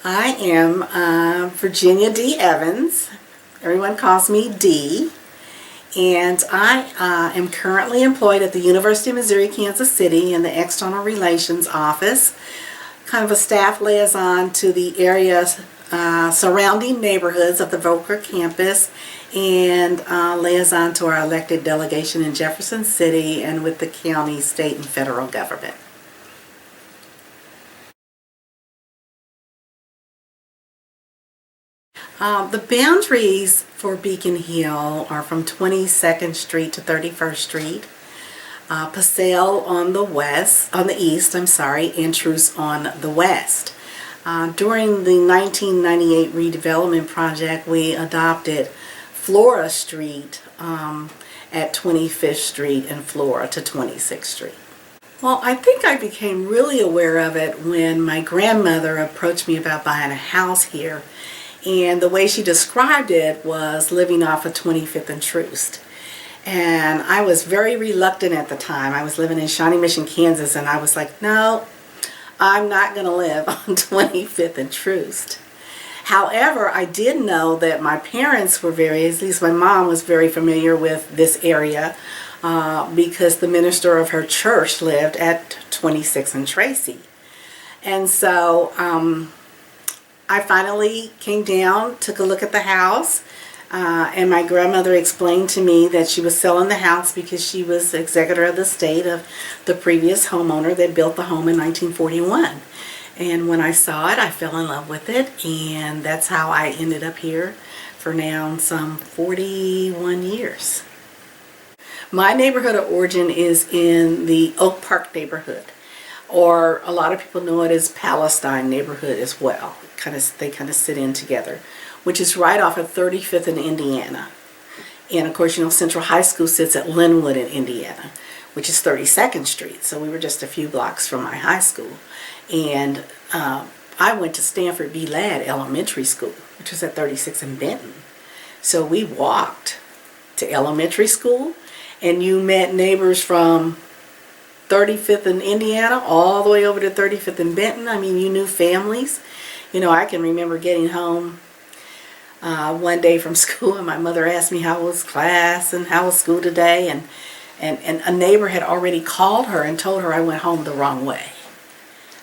I am Virginia Dee Evans. Everyone calls me Dee. And I am currently employed at the University of Missouri, Kansas City in the External Relations Office, kind of a staff liaison to the areas surrounding neighborhoods of the Volker campus, and liaison to our elected delegation in Jefferson City and with the county, state, and federal government. The boundaries for Beacon Hill are from 22nd Street to 31st Street, Paseo on the east, and Truce on the west. During the 1998 redevelopment project, we adopted Flora Street at 25th Street and Flora to 26th Street. Well, I think I became really aware of it when my grandmother approached me about buying a house here. And the way she described it was living off of 25th and Troost. And I was very reluctant at the time. I was living in Shawnee Mission, Kansas, and I was like, no, I'm not going to live on 25th and Troost. However, I did know that my parents were at least my mom was very familiar with this area because the minister of her church lived at 26th and Tracy. And so I finally came down, took a look at the house, and my grandmother explained to me that she was selling the house because she was executor of the estate of the previous homeowner that built the home in 1941. And when I saw it, I fell in love with it, and that's how I ended up here for now some 41 years. My neighborhood of origin is in the Oak Park neighborhood, or a lot of people know it as Palestine neighborhood as well. They kind of sit in together, which is right off of 35th in Indiana. And of course, you know, Central High School sits at Linwood in Indiana, which is 32nd Street. So we were just a few blocks from my high school. And I went to Stanford B. Ladd Elementary School, which was at 36th and Benton. So we walked to elementary school, and you met neighbors from 35th in Indiana all the way over to 35th in Benton. I mean, you knew families. You know, I can remember getting home one day from school, and my mother asked me how was class and how was school today, and a neighbor had already called her and told her I went home the wrong way.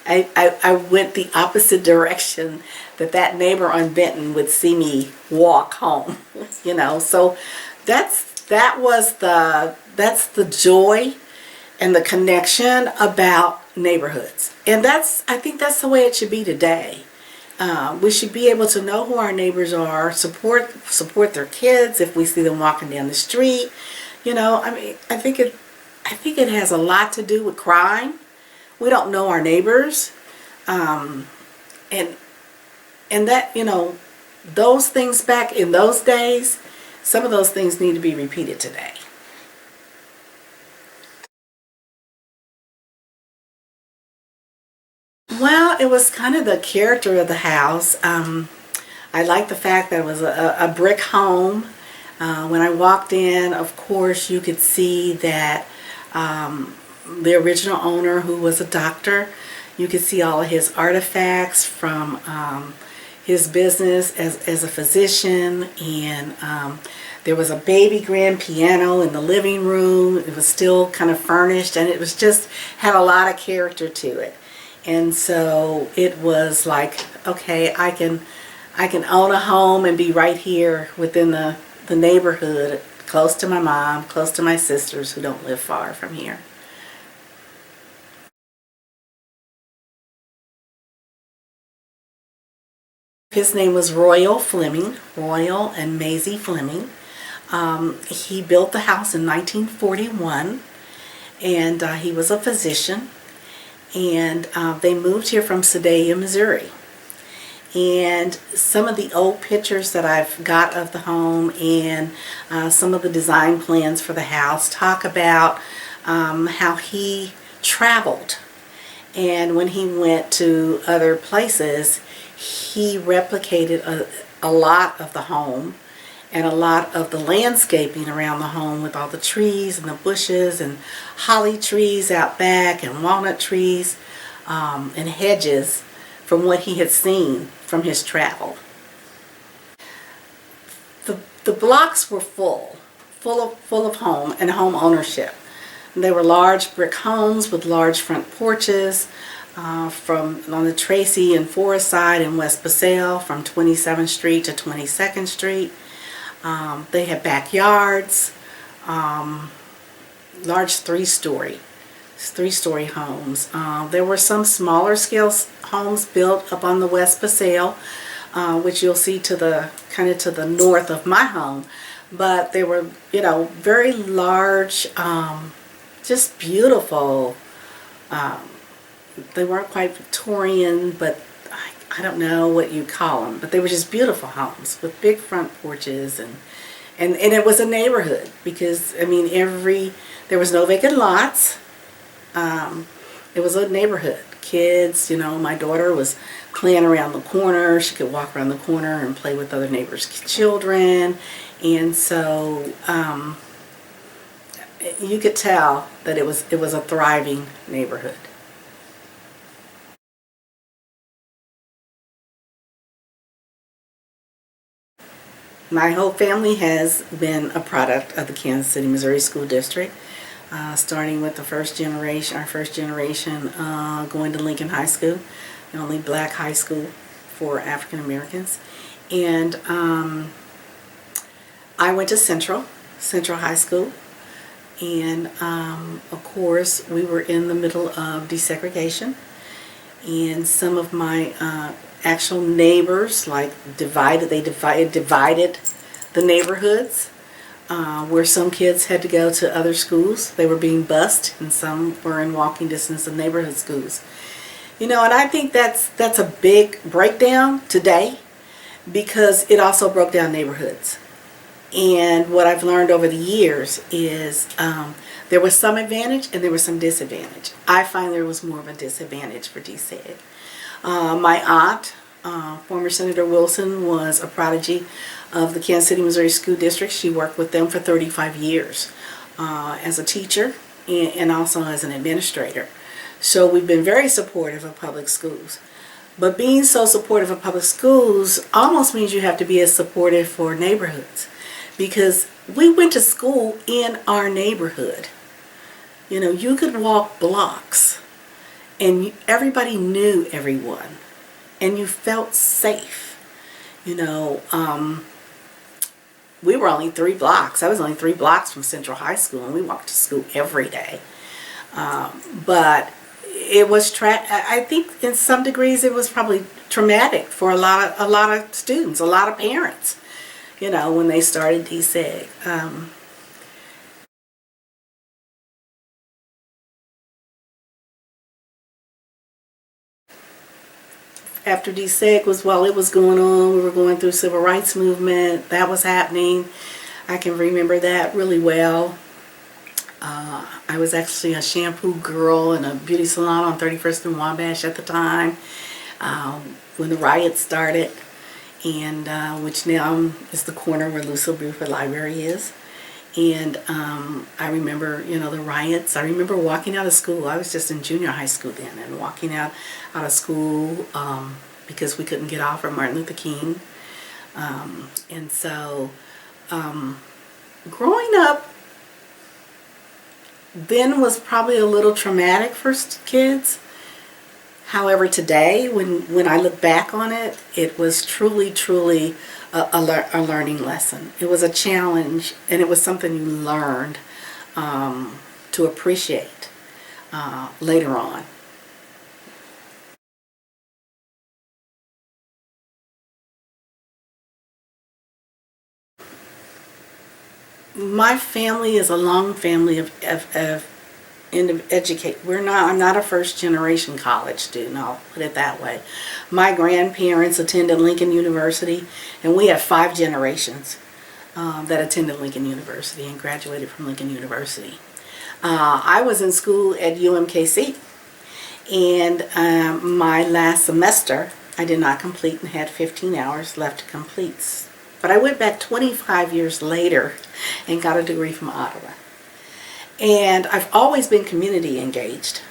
I went the opposite direction that neighbor on Benton would see me walk home. You know, so that's the joy and the connection about neighborhoods, and I think that's the way it should be today. We should be able to know who our neighbors are, support their kids if we see them walking down the street. You know, I mean, I think it has a lot to do with crime. We don't know our neighbors, and that, you know, those things back in those days, some of those things need to be repeated today. Well, it was kind of the character of the house. I liked the fact that it was a brick home. When I walked in, of course, you could see that the original owner, who was a doctor, you could see all of his artifacts from his business as a physician, and there was a baby grand piano in the living room. It was still kind of furnished, and it was just had a lot of character to it. And so it was like, okay, I can own a home and be right here within the neighborhood, close to my mom, close to my sisters who don't live far from here. His name was Royal and Maisie Fleming. He built the house in 1941, and he was a physician. And they moved here from Sedalia, Missouri. And some of the old pictures that I've got of the home and some of the design plans for the house talk about how he traveled. And when he went to other places, he replicated a lot of the home and a lot of the landscaping around the home with all the trees and the bushes and holly trees out back and walnut trees and hedges from what he had seen from his travel. The blocks were full of home and home ownership. They were large brick homes with large front porches from on the Tracy and Forest side in West Passaic from 27th Street to 22nd Street. They had backyards, large three-story homes. There were some smaller scale homes built up on the West Passaic, which you'll see to the kind of to the north of my home. But they were, you know, very large, just beautiful. They weren't quite Victorian, but I don't know what you call them. But they were just beautiful homes with big front porches, and it was a neighborhood because I mean there was no vacant lots. It was a neighborhood. Kids, you know, my daughter was playing around the corner. She could walk around the corner and play with other neighbors' children. And so you could tell that it was a thriving neighborhood. My whole family has been a product of the Kansas City, Missouri School District, starting with our first generation going to Lincoln High School, the only black high school for African Americans. And I went to Central High School, and of course we were in the middle of desegregation, and some of my actual neighbors divided the neighborhoods, where some kids had to go to other schools. They were being bused, and some were in walking distance of neighborhood schools. You know, and I think that's a big breakdown today, because it also broke down neighborhoods. And what I've learned over the years is there was some advantage and there was some disadvantage. I find there was more of a disadvantage for DSEG. My aunt, former Senator Wilson, was a prodigy of the Kansas City, Missouri School District. She worked with them for 35 years as a teacher and also as an administrator. So we've been very supportive of public schools. But being so supportive of public schools almost means you have to be as supportive for neighborhoods, because we went to school in our neighborhood. You know, you could walk blocks and everybody knew everyone and you felt safe. You know, we were only 3 blocks. I was only 3 blocks from Central High School, and we walked to school every day. But it was I think in some degrees it was probably traumatic for a lot of students, a lot of parents, you know, when they started DSEG. After DSEG was, while it was going on, we were going through civil rights movement. That was happening. I can remember that really well. I was actually a shampoo girl in a beauty salon on 31st and Wabash at the time when the riots started, and which now is the corner where Lucille Buford Library is. And I remember, you know, the riots. I remember walking out of school. I was just in junior high school then, and walking out of school because we couldn't get off of Martin Luther King. And so growing up then was probably a little traumatic for kids. However, today, when I look back on it, it was truly a learning lesson. It was a challenge, and it was something you learned to appreciate later on. My family is a long family of educate. I'm not a first generation college student, I'll put it that way. My grandparents attended Lincoln University, and we have 5 generations that attended Lincoln University and graduated from Lincoln University. I was in school at UMKC, and my last semester I did not complete and had 15 hours left to complete. But I went back 25 years later and got a degree from Ottawa. And I've always been community engaged.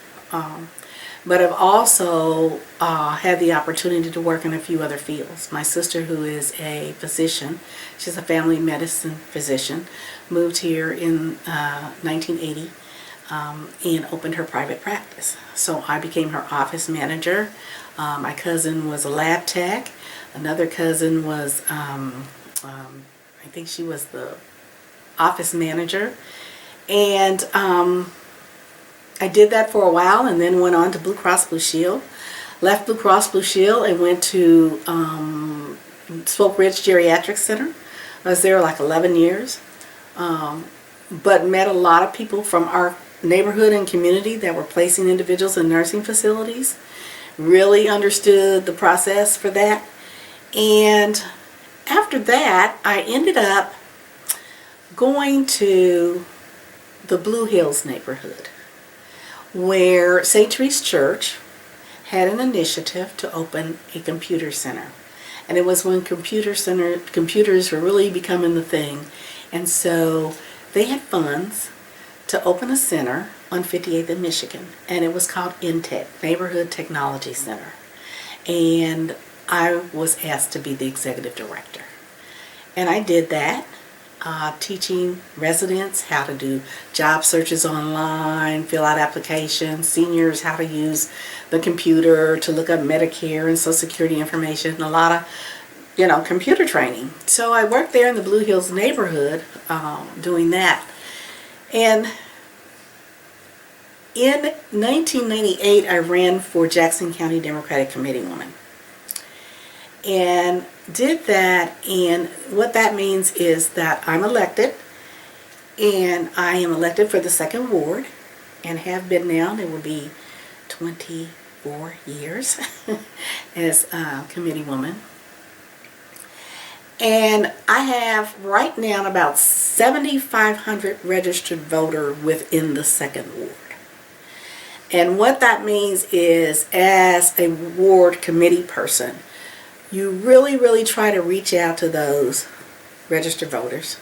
but I've also had the opportunity to work in a few other fields. My sister, who is a physician, she's a family medicine physician, moved here in 1980 and opened her private practice. So I became her office manager. My cousin was a lab tech. Another cousin was, I think she was the office manager. And I did that for a while and then went on to Blue Cross Blue Shield. Left Blue Cross Blue Shield and went to Spoke Ridge Geriatric Center. I was there like 11 years. But met a lot of people from our neighborhood and community that were placing individuals in nursing facilities. Really understood the process for that. And after that, I ended up going to the Blue Hills neighborhood, where St. Therese Church had an initiative to open a computer center. And it was when computers were really becoming the thing. And so they had funds to open a center on 58th in Michigan. And it was called InTech, Neighborhood Technology Center. And I was asked to be the executive director. And I did that. Teaching residents how to do job searches online, fill out applications, seniors how to use the computer to look up Medicare and Social Security information, a lot of, computer training. So I worked there in the Blue Hills neighborhood doing that. And in 1998, I ran for Jackson County Democratic Committee woman. And did that, and what that means is that I'm elected, and I am elected for the 2nd Ward, and have been now, and it will be 24 years as committee woman. And I have right now about 7,500 registered voters within the 2nd Ward. And what that means is, as a ward committee person, you really try to reach out to those registered voters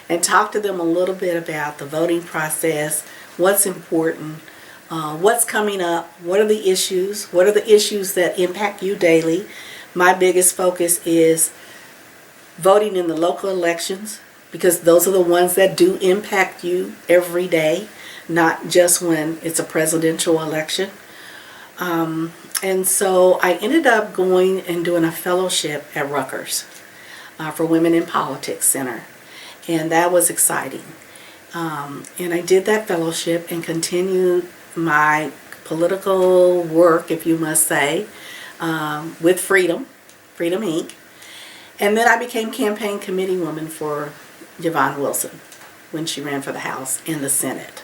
and talk to them a little bit about the voting process, what's important, what's coming up, what are the issues that impact you daily. My biggest focus is voting in the local elections, because those are the ones that do impact you every day, not just when it's a presidential election. And so I ended up going and doing a fellowship at Rutgers for Women in Politics Center. And that was exciting. And I did that fellowship and continued my political work, if you must say, with Freedom Inc. And then I became campaign committee woman for Yvonne Wilson when she ran for the House and the Senate.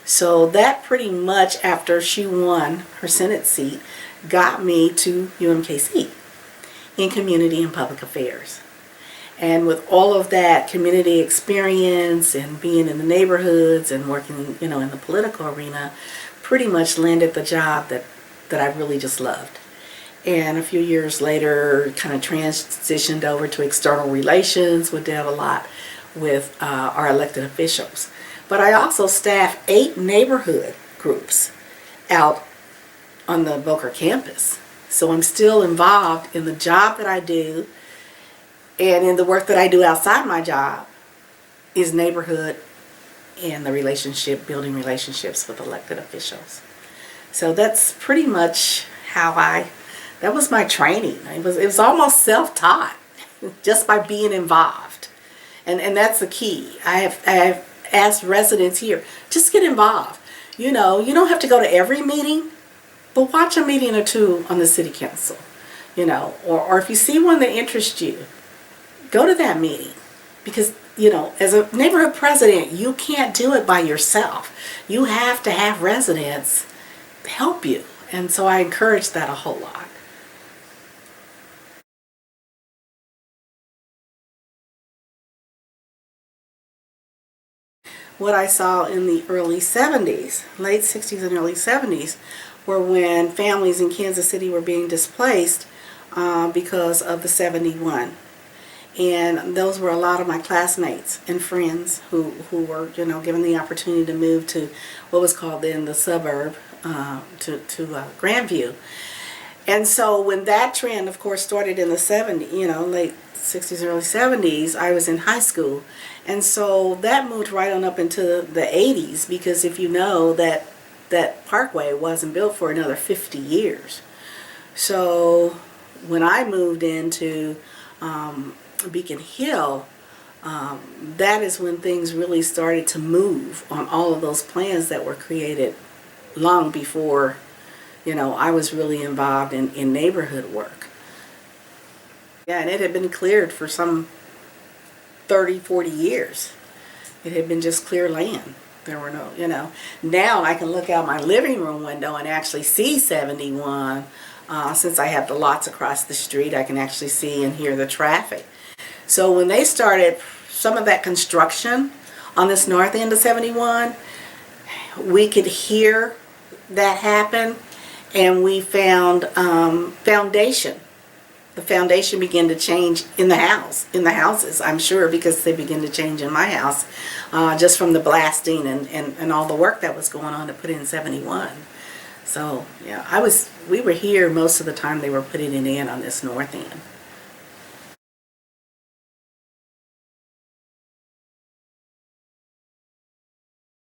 So that pretty much, after she won her Senate seat, got me to UMKC in Community and Public Affairs. And with all of that community experience and being in the neighborhoods and working, in the political arena, pretty much landed the job that I really just loved. And a few years later, kind of transitioned over to external relations. We did a lot with our elected officials. But I also staff 8 neighborhood groups out on the Boca campus. So I'm still involved in the job that I do, and in the work that I do outside my job is neighborhood and the building relationships with elected officials. So that's pretty much that was my training. It was almost self-taught just by being involved. And that's the key. I have asked residents here, just get involved. You don't have to go to every meeting, but watch a meeting or two on the city council. Or if you see one that interests you, go to that meeting. Because, as a neighborhood president, you can't do it by yourself. You have to have residents help you. And so I encourage that a whole lot. What I saw in the early 70s, late 60s and early 70s, were when families in Kansas City were being displaced because of the 71. And those were a lot of my classmates and friends who were, given the opportunity to move to what was called then the suburb to Grandview. And so when that trend, of course, started in the 70s, late 60s, early 70s, I was in high school. And so that moved right on up into the 80s, because if you know that parkway wasn't built for another 50 years. So when I moved into Beacon Hill, that is when things really started to move on all of those plans that were created long before I was really involved in neighborhood work. Yeah, and it had been cleared for some 30, 40 years. It had been just clear land. There were no, now I can look out my living room window and actually see 71. Since I have the lots across the street, I can actually see and hear the traffic. So when they started some of that construction on this north end of 71, we could hear that happen. And we found foundation. The foundation began to change in the houses, I'm sure, because they began to change in my house, just from the blasting and all the work that was going on to put in 71. So yeah, we were here most of the time they were putting it in on this north end.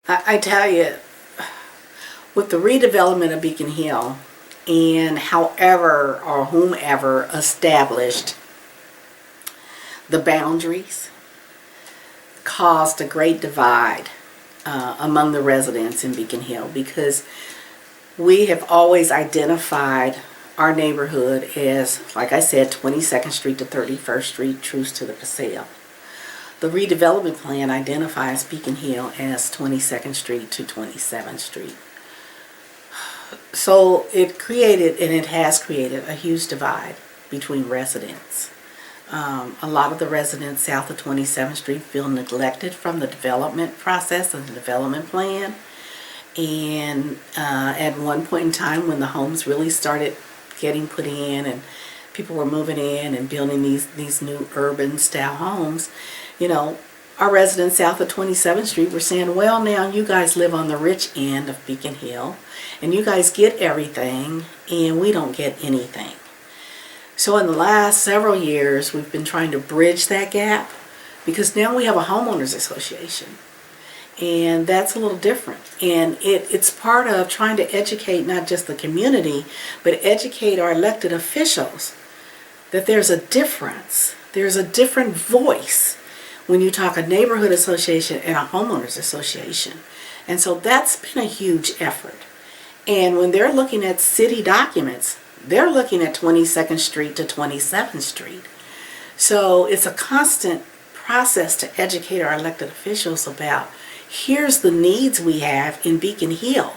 I tell you, with the redevelopment of Beacon Hill, and however or whomever established the boundaries, caused a great divide among the residents in Beacon Hill, because we have always identified our neighborhood as, like I said, 22nd Street to 31st Street, truce to the Paseo. The redevelopment plan identifies Beacon Hill as 22nd Street to 27th Street. So it created, and it has created, a huge divide between residents. A lot of the residents south of 27th Street feel neglected from the development process and the development plan. And at one point in time, when the homes really started getting put in and people were moving in and building these new urban style homes, our residents south of 27th Street were saying, well, now you guys live on the rich end of Beacon Hill, and you guys get everything, and we don't get anything. So in the last several years, we've been trying to bridge that gap, because now we have a homeowners association, and that's a little different. And it's part of trying to educate not just the community, but educate our elected officials that there's a difference. There's a different voice when you talk a neighborhood association and a homeowners association. And so that's been a huge effort. And when they're looking at city documents, they're looking at 22nd Street to 27th Street. So it's a constant process to educate our elected officials about, here's the needs we have in Beacon Hill.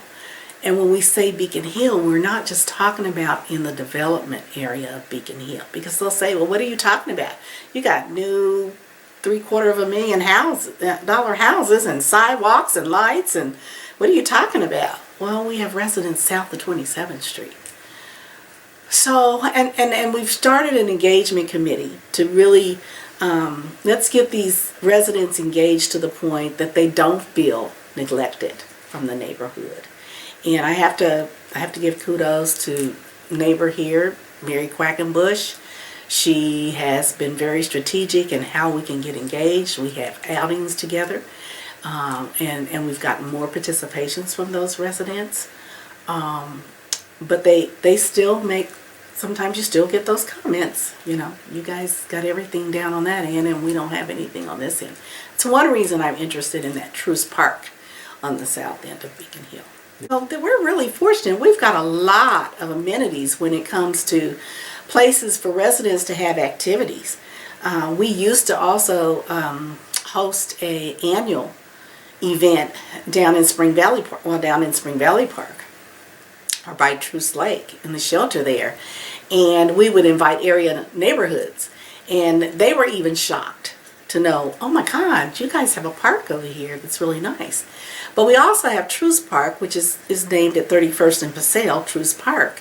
And when we say Beacon Hill, we're not just talking about in the development area of Beacon Hill, because they'll say, well, what are you talking about? You got new $750,000 houses and sidewalks and lights, and what are you talking about? Well, we have residents south of 27th Street. So, and we've started an engagement committee to really, let's get these residents engaged to the point that they don't feel neglected from the neighborhood. And I have to give kudos to neighbor here, Mary Quackenbush. She has been very strategic in how we can get engaged. We have outings together, and we've gotten more participations from those residents. But they still make, sometimes you still get those comments, you guys got everything down on that end and we don't have anything on this end. It's one reason I'm interested in that Truce Park on the south end of Beacon Hill. So we're really fortunate. We've got a lot of amenities when it comes to places for residents to have activities. We used to also host an annual event down in Spring Valley Park, or by Truce Lake in the shelter there. And we would invite area neighborhoods. And they were even shocked to know, oh my God, you guys have a park over here that's really nice. But we also have Truce Park, which is named at 31st and Paseo, Truce Park.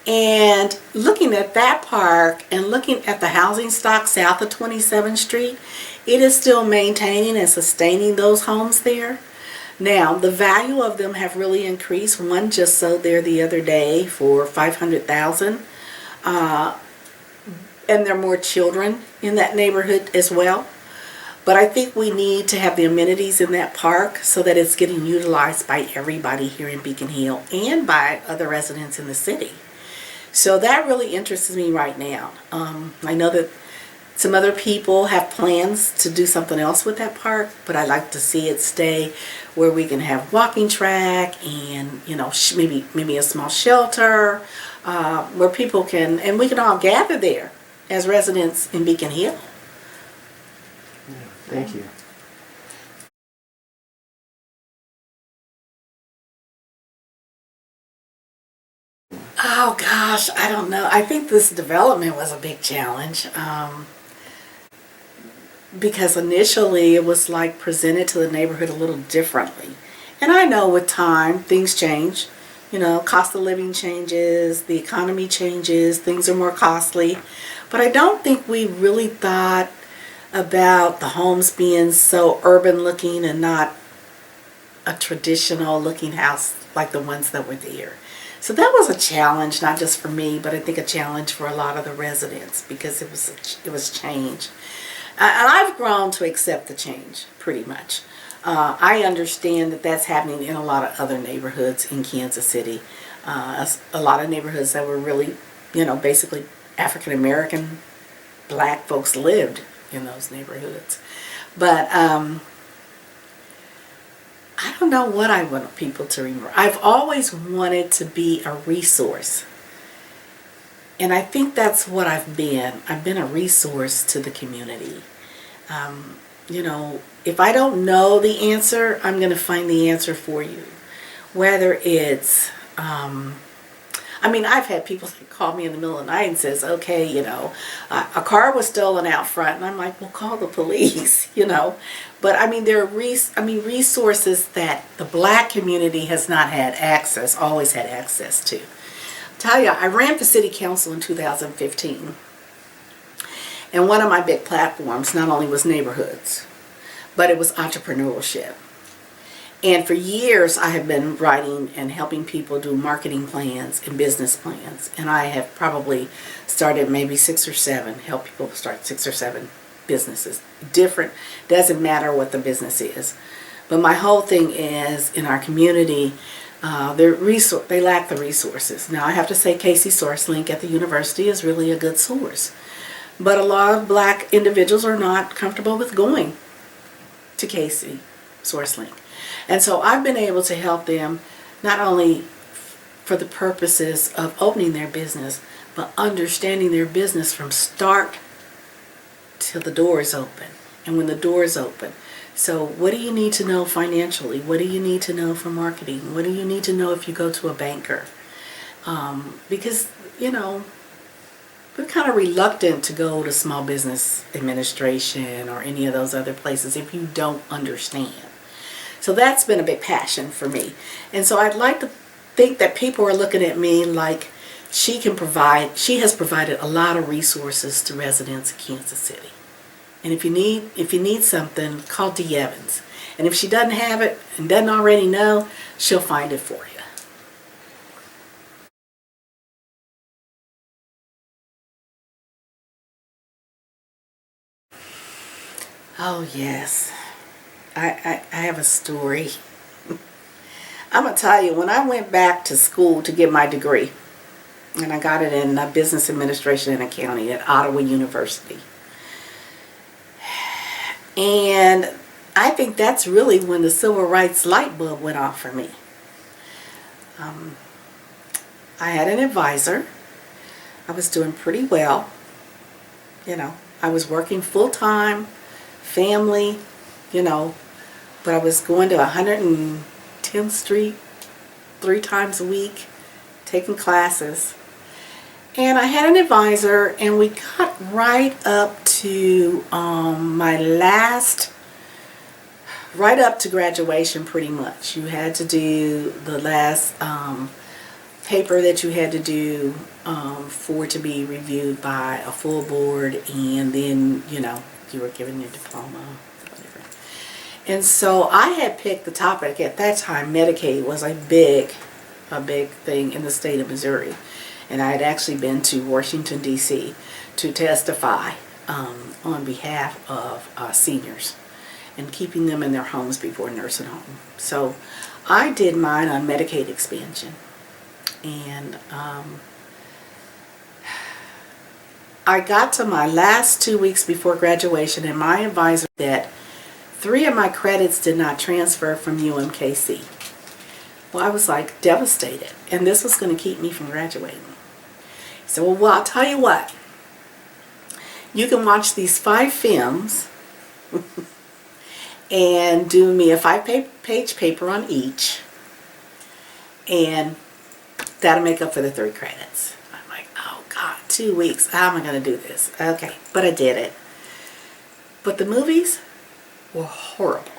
And looking at that park and looking at the housing stock south of 27th Street, it is still maintaining and sustaining those homes there. Now, the value of them have really increased. One just sold there the other day for $500,000. And there are more children in that neighborhood as well. But I think we need to have the amenities in that park so that it's getting utilized by everybody here in Beacon Hill and by other residents in the city. So that really interests me right now. I know that some other people have plans to do something else with that park, but I like to see it stay where we can have walking track and, you know, maybe a small shelter where people can, and we can all gather there as residents in Beacon Hill. Yeah, thank you. Oh gosh, I don't know. I think this development was a big challenge because initially it was like presented to the neighborhood a little differently. And I know with time things change. You know, cost of living changes, the economy changes, things are more costly. But I don't think we really thought about the homes being so urban looking and not a traditional looking house like the ones that were there. So that was a challenge, not just for me, but I think a challenge for a lot of the residents because it was change. And I've grown to accept the change pretty much. I understand that that's happening in a lot of other neighborhoods in Kansas City. A lot of neighborhoods that were really, you know, basically African American black folks lived in those neighborhoods. But I don't know what I want people to remember. I've always wanted to be a resource. And I think that's what I've been. I've been a resource to the community. You know, if I don't know the answer, I'm going to find the answer for you. Whether it's, I mean, I've had people call me in the middle of the night and says, okay, you know, a car was stolen out front. And I'm like, well, call the police, you know. But I mean, there are resources that the black community has not had access, always had access to. I'll tell you, I ran for city council in 2015. And one of my big platforms not only was neighborhoods, but it was entrepreneurship. And for years I have been writing and helping people do marketing plans and business plans. And I have probably started maybe 6 or 7, help people start 6 or 7 businesses. Different, doesn't matter what the business is. But my whole thing is in our community, they lack the resources. Now I have to say Casey SourceLink at the university is really a good source. But a lot of black individuals are not comfortable with going to Casey SourceLink. And so I've been able to help them not only for the purposes of opening their business, but understanding their business from start till the door is open. And when the door is open, so what do you need to know financially? What do you need to know for marketing? What do you need to know if you go to a banker? Because, you know, we're kind of reluctant to go to Small Business Administration or any of those other places if you don't understand. So that's been a big passion for me. And so I'd like to think that people are looking at me like she has provided a lot of resources to residents of Kansas City. And if you need something, call Dee Evans. And if she doesn't have it and doesn't already know, she'll find it for you. Oh yes, I have a story. I'm going to tell you, when I went back to school to get my degree, and I got it in business administration and accounting at Ottawa University. And I think that's really when the civil rights light bulb went off for me. I had an advisor. I was doing pretty well. You know, I was working full-time, family, you know, but I was going to 110th Street 3 times a week, taking classes. And I had an advisor, and we got right up to right up to graduation pretty much. You had to do the last paper that you had to do for to be reviewed by a full board, and then, you know, you were given your diploma, whatever. And so I had picked the topic. At that time, Medicaid was a big thing in the state of Missouri. And I had actually been to Washington, D.C. to testify on behalf of seniors and keeping them in their homes before nursing home. So I did mine on Medicaid expansion. And I got to my last 2 weeks before graduation, and my advisor said 3 of my credits did not transfer from UMKC. Well, I was like devastated, and this was going to keep me from graduating. So, well, I'll tell you what. You can watch these 5 films and do me a 5-page paper on each, and that'll make up for the 3 credits. I'm like, oh God, 2 weeks. How am I going to do this? Okay, but I did it. But the movies were horrible.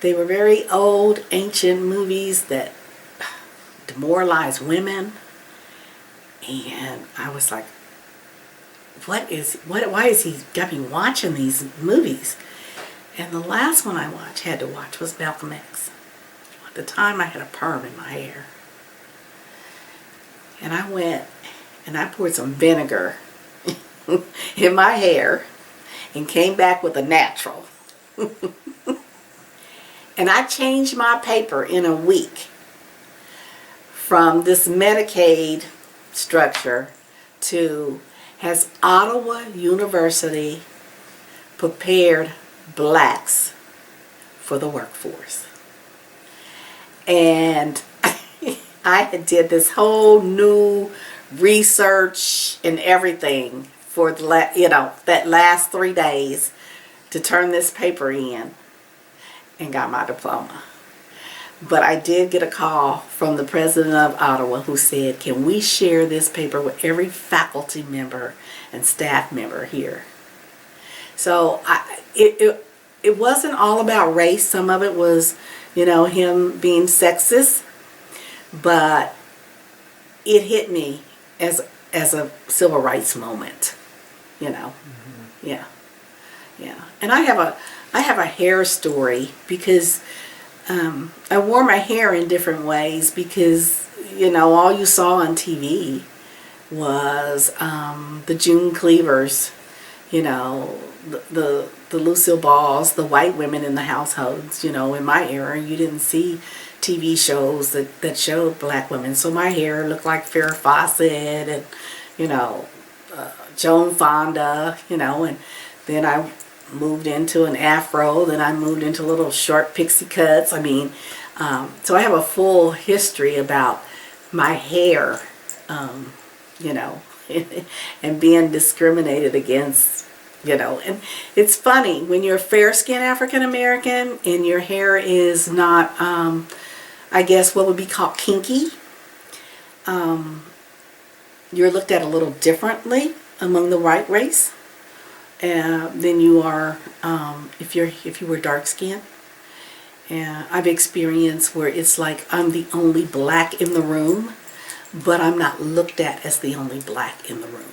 They were very old, ancient movies that demoralized women. And I was like, why is he got me watching these movies? And the last one I had to watch was Malcolm X. At the time I had a perm in my hair. And I went and I poured some vinegar in my hair and came back with a natural. And I changed my paper in a week from this Medicaid structure to has Ottawa University prepared blacks for the workforce. And I did this whole new research and everything for the that last 3 days to turn this paper in and got my diploma. But I did get a call from the president of Ottawa who said, can we share this paper with every faculty member and staff member here? So it wasn't all about race. Some of it was, him being sexist. But it hit me as a civil rights moment, Mm-hmm. Yeah. And I have a hair story because I wore my hair in different ways because, all you saw on TV was the June Cleavers, the Lucille Balls, the white women in the households. In my era, you didn't see TV shows that showed black women. So my hair looked like Farrah Fawcett and, Joan Fonda, and then I moved into an afro, then I moved into little short pixie cuts. So I have a full history about my hair, and being discriminated against, and it's funny when you're fair-skinned African American and your hair is not, I guess what would be called kinky, you're looked at a little differently among the white race than you are if you were dark skinned. And I've experienced where it's like I'm the only black in the room, but I'm not looked at as the only black in the room.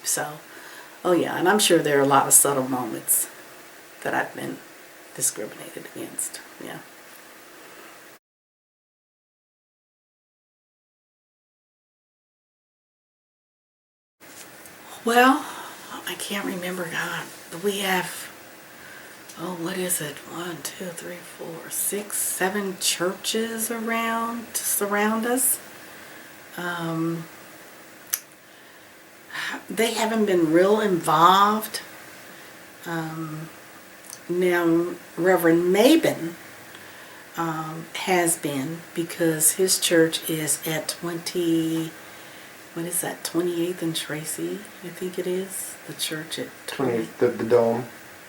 So, oh yeah, and I'm sure there are a lot of subtle moments that I've been discriminated against. Yeah. Well, I can't remember, God. We have, what is it? 1, 2, 3, 4, 6, 7 churches around to surround us. They haven't been real involved. Now, Reverend Mabin has been, because his church is at 28th and Tracy, I think it is. The church at 28th, the dome.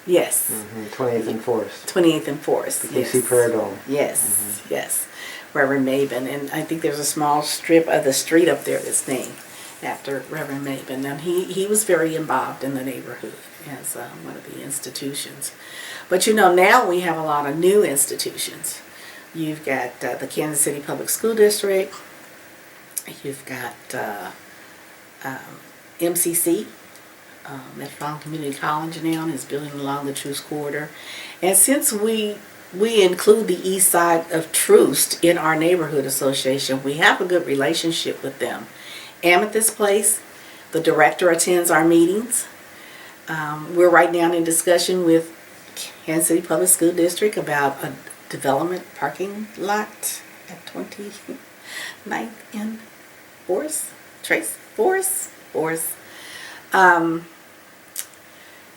Yes. 28th and Forest. 28th and Forest, The yes. KC Prayer Dome. Yes, yes. Reverend Mabin. And I think there's a small strip of the street up there that's named after Reverend Mabin. And he was very involved in the neighborhood as one of the institutions. But now we have a lot of new institutions. You've got the Kansas City Public School District. You've got MCC, Metropolitan Community College now and is building along the Troost Corridor. And since we include the east side of Troost in our neighborhood association, we have a good relationship with them. Amethyst Place, the director attends our meetings. We're right now in discussion with Kansas City Public School District about a development parking lot at 29th and Forest.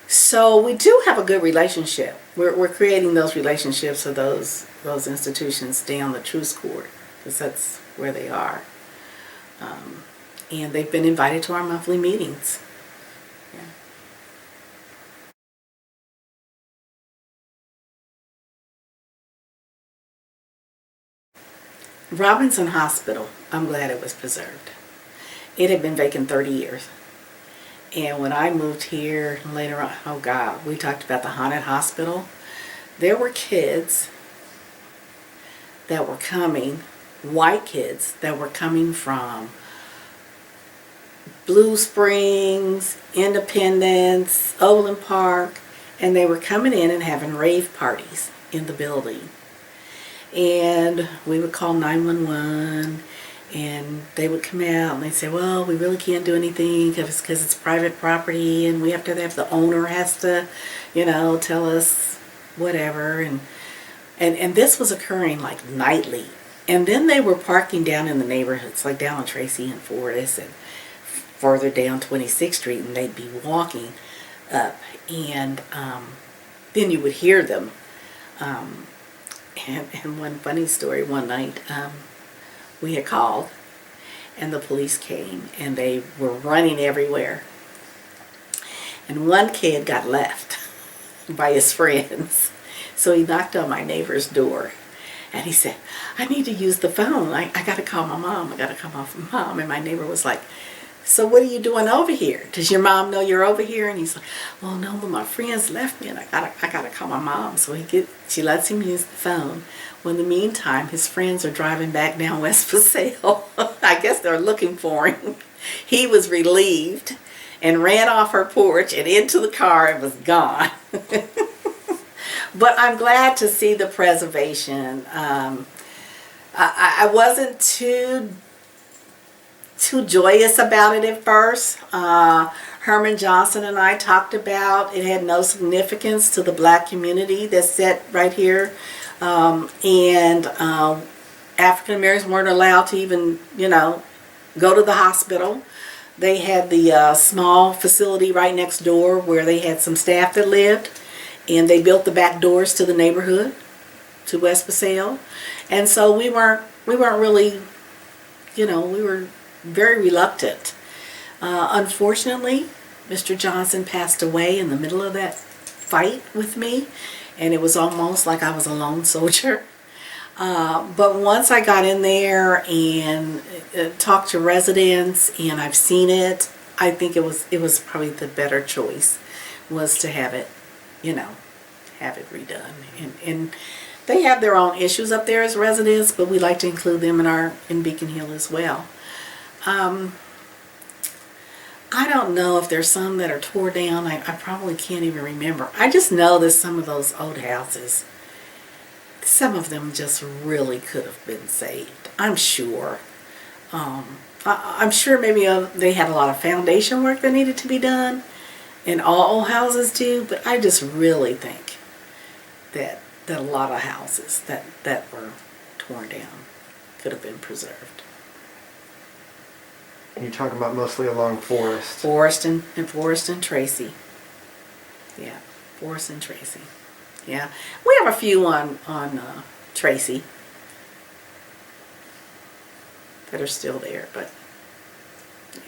So we do have a good relationship. We're creating those relationships with those institutions down the Troost Court, because that's where they are. And they've been invited to our monthly meetings. Yeah. Robinson Hospital, I'm glad it was preserved. It had been vacant 30 years. And when I moved here later on, oh God, we talked about the haunted hospital. There were kids that were coming, white kids that were coming from Blue Springs, Independence, Overland Park, and they were coming in and having rave parties in the building. And we would call 911, and they would come out and they'd say, well, we really can't do anything because it's private property, and we have to have the owner has to, tell us whatever. And this was occurring like nightly. And then they were parking down in the neighborhoods, like down on Tracy and Fortis and further down 26th Street, and they'd be walking up. And then you would hear them. And one funny story, one night we had called and the police came and they were running everywhere. And one kid got left by his friends. So he knocked on my neighbor's door and he said, I need to use the phone. I got to call my mom. I got to come off my mom. And my neighbor was like, so what are you doing over here? Does your mom know you're over here? And he's like, well, no, but my friends left me and I gotta call my mom. So she lets him use the phone. Well, in the meantime, his friends are driving back down West Paseo. I guess they're looking for him. He was relieved and ran off her porch and into the car and was gone. But I'm glad to see the preservation. I wasn't too joyous about it at first. Herman Johnson and I talked about it had no significance to the black community that's set right here. And African Americans weren't allowed to even, go to the hospital. They had the small facility right next door where they had some staff that lived. And they built the back doors to the neighborhood, to West Paseo. And so we weren't really, we were very reluctant. Unfortunately, Mr. Johnson passed away in the middle of that fight with me, and it was almost like I was a lone soldier. But once I got in there and talked to residents, and I've seen it, I think it was probably the better choice was to have it, have it redone. And they have their own issues up there as residents, but we like to include them in Beacon Hill as well. I don't know if there's some that are tore down. I probably can't even remember. I just know that some of those old houses, some of them just really could have been saved. I'm sure. I'm sure maybe they had a lot of foundation work that needed to be done, and all old houses do, but I just really think that a lot of houses that were torn down could have been preserved. And you're talking about mostly along Forest. Forest and Tracy. Yeah, Forest and Tracy. Yeah, we have a few on Tracy that are still there, but yeah.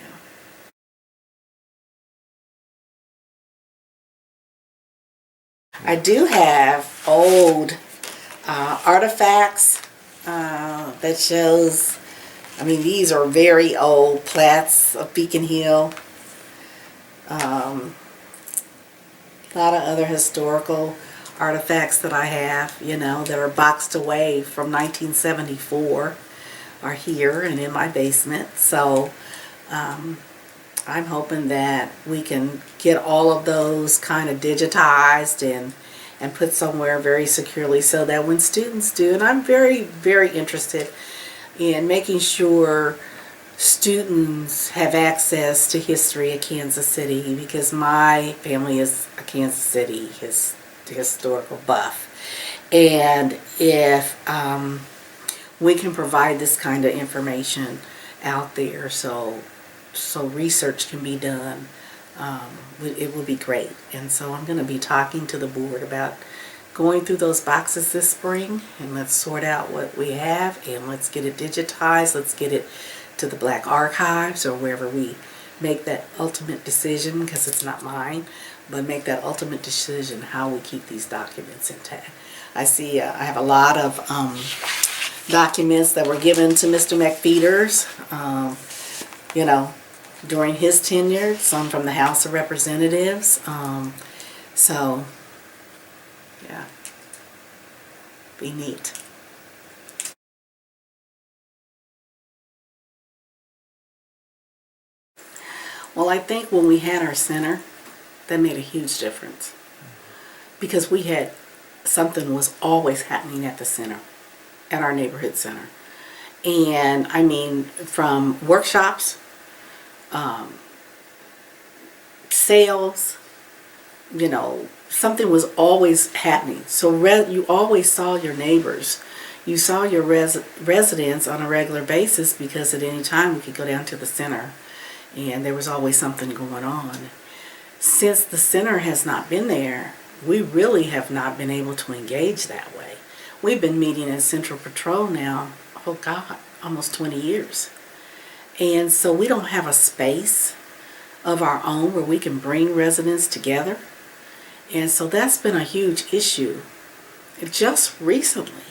I do have old artifacts that shows. These are very old plats of Beacon Hill. A lot of other historical artifacts that I have, that are boxed away from 1974 are here and in my basement. So I'm hoping that we can get all of those kind of digitized and put somewhere very securely so that when students do, and I'm very, very interested in making sure students have access to history of Kansas City, because my family is a Kansas City historical buff. And if we can provide this kind of information out there so research can be done, it would be great. And so I'm going to be talking to the board about going through those boxes this spring, and let's sort out what we have and let's get it digitized. Let's get it to the Black Archives or wherever we make that ultimate decision, because it's not mine, but make that ultimate decision how we keep these documents intact. I see I have a lot of documents that were given to Mr. McFeeters, you know, during his tenure, some from the House of Representatives. So, yeah, be neat. Well, I think when we had our center, that made a huge difference, because we had something was always happening at the center, at our neighborhood center. And I mean, from workshops, sales, you know, something was always happening. So you always saw your neighbors. You saw your residents on a regular basis, because at any time we could go down to the center and there was always something going on. Since the center has not been there, we really have not been able to engage that way. We've been meeting in Central Patrol now, oh God, almost 20 years. And so we don't have a space of our own where we can bring residents together. And so that's been a huge issue. Just recently,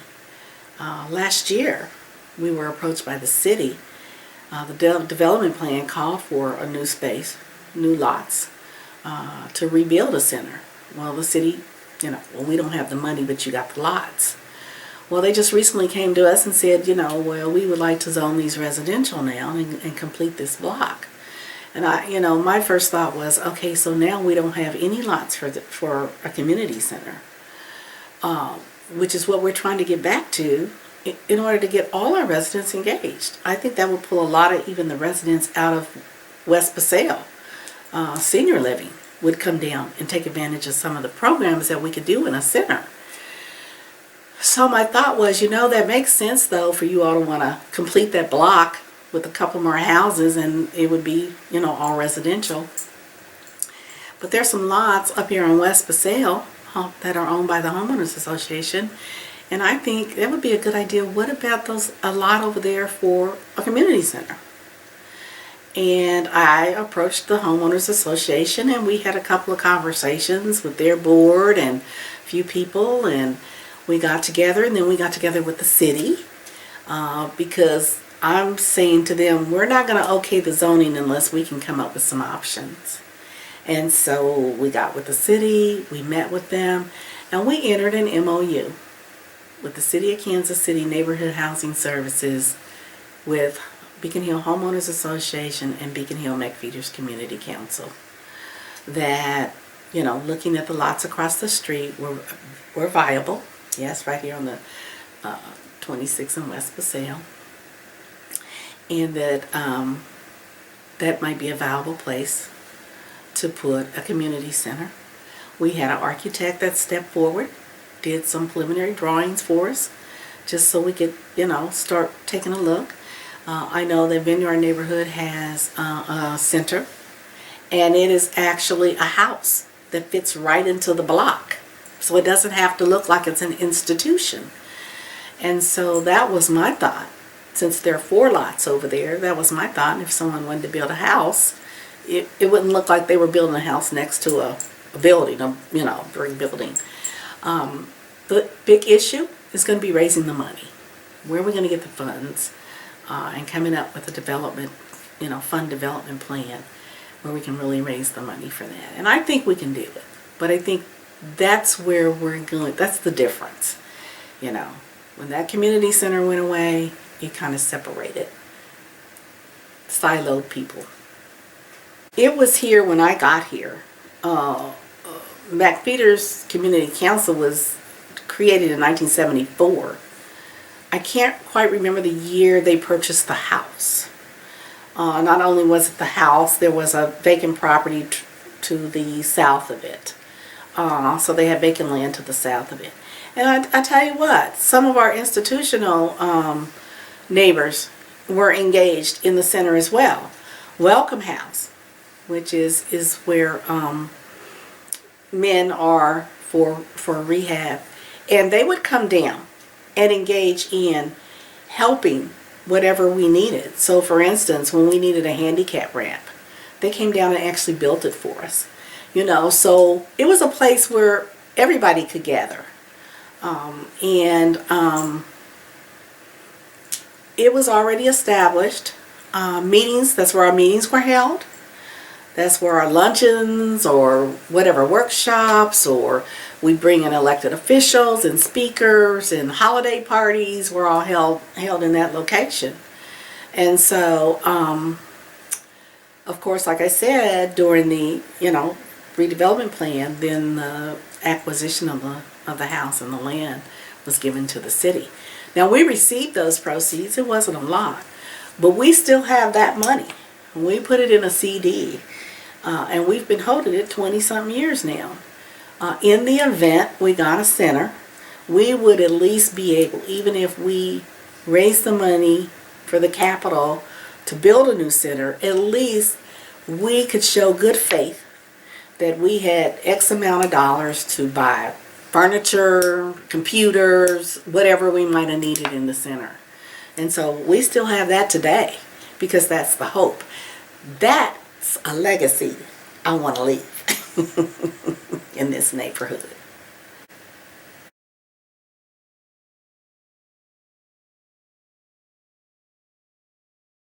last year, we were approached by the city. The development plan called for a new space, new lots, to rebuild a center. Well, the city, you know, well, we don't have the money, but you got the lots. Well, they just recently came to us and said, you know, well, we would like to zone these residential now and complete this block. And you know, my first thought was, okay, so now we don't have any lots for a community center, which is what we're trying to get back to in order to get all our residents engaged. I think that would pull a lot of even the residents out of West Paseo. Senior living would come down and take advantage of some of the programs that we could do in a center. So my thought was, you know, that makes sense though for you all to want to complete that block with a couple more houses, and it would be, you know, all residential. But there's some lots up here in West Paseo that are owned by the Homeowners Association, and I think that would be a good idea. What about a lot over there for a community center? And I approached the Homeowners Association, and we had a couple of conversations with their board and a few people, and we got together, and then we got together with the city, because I'm saying to them, we're not going to okay the zoning unless we can come up with some options. And so we got with the city, we met with them, and we entered an MOU with the City of Kansas City Neighborhood Housing Services, with Beacon Hill Homeowners Association and Beacon Hill McFeeters Community Council, that, you know, looking at the lots across the street were viable. Yes, right here on the 26 in West Paseo. And that that might be a viable place to put a community center. We had an architect that stepped forward, did some preliminary drawings for us, just so we could, you know, start taking a look. I know that Vineyard Neighborhood has a center, and it is actually a house that fits right into the block. So it doesn't have to look like it's an institution. And so that was my thought. Since there are 4 lots over there, that was my thought. And if someone wanted to build a house, it wouldn't look like they were building a house next to a building, you know, brick building. The big issue is going to be raising the money. Where are we going to get the funds? And coming up with a development, you know, fund development plan where we can really raise the money for that. And I think we can do it. But I think that's where we're going. That's the difference. You know, when that community center went away, it kind of separated, siloed people. It was here when I got here. McPeters Community Council was created in 1974. I can't quite remember the year they purchased the house. Not only was it the house, there was a vacant property to the south of it. So they had vacant land to the south of it. And I tell you what, some of our institutional neighbors were engaged in the center as well. Welcome House, which is where men are for rehab. And they would come down and engage in helping whatever we needed. So for instance, when we needed a handicap ramp, they came down and actually built it for us. You know, so it was a place where everybody could gather. It was already established. Meetings, that's where our meetings were held. That's where our luncheons or whatever workshops, or we bring in elected officials and speakers, and holiday parties were all held in that location. And so, of course, like I said, during the redevelopment plan, then the acquisition of the house and the land was given to the city. Now we received those proceeds. It wasn't a lot, but we still have that money. We put it in a CD. And we've been holding it 20-something years now. In the event we got a center, we would at least be able, even if we raised the money for the capital to build a new center, at least we could show good faith that we had X amount of dollars to buy furniture, computers, whatever we might have needed in the center. And so we still have that today, because that's the hope. That's a legacy I want to leave in this neighborhood.